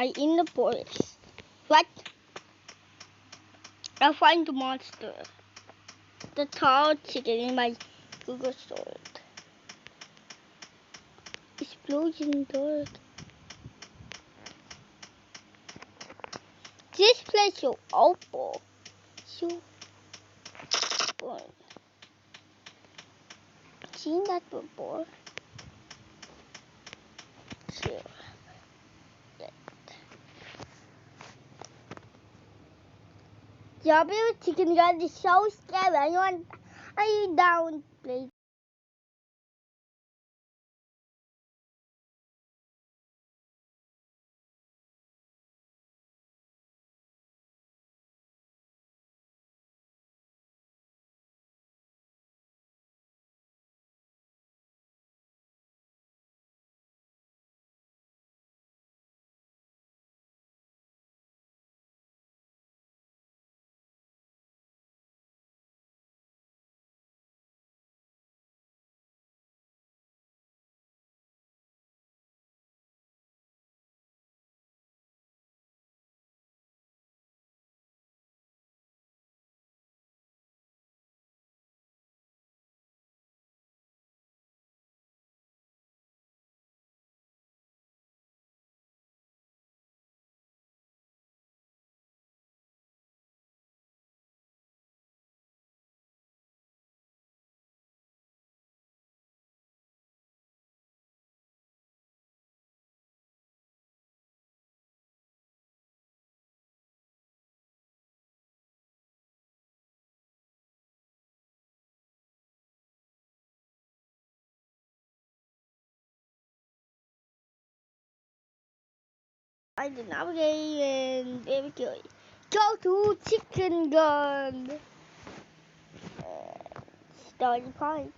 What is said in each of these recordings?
I in the forest. What? I find the monster. The tall chicken in my Google storage. Explosion dirt. This place is so awful. So fun. Seen that before? Sure. Yummy chicken gun is so scary. I down place. I did navigate and very good. Go to chicken gun. Starting point.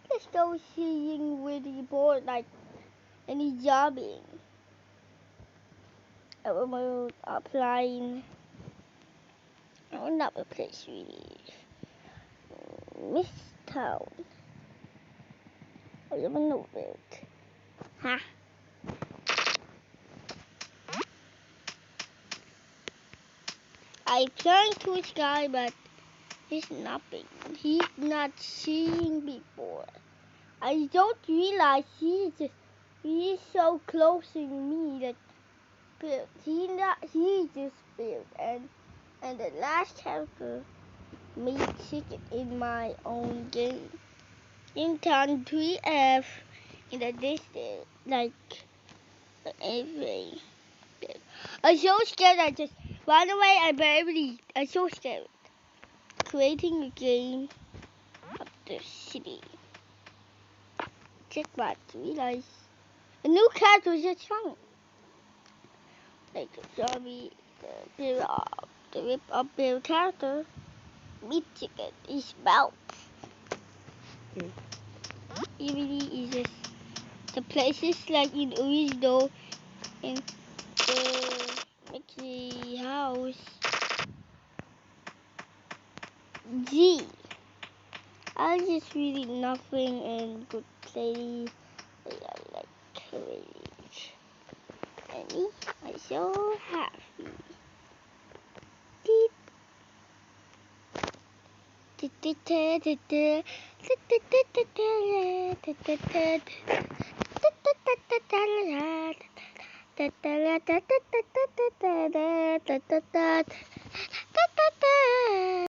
Let's go seeing with the board like any jobbing. I will applying. Oh, not a place really. Miss Town. I don't know it. Huh? I turned to this guy, but he's nothing. He's not seen before. I don't realize he's so close to me that he just built and the last chapter made chicken in my own game. In turn 3F in the distance, like everything. I'm so scared I just ran away I'm so scared. Creating a game of the city. Check what realize a new character just found. Like the zombie, the rip up their character. Meat chicken is mouth. It really is just the places like in original in the Mickey house. G. I just really nothing and good play. I like courage. Annie, I so happy.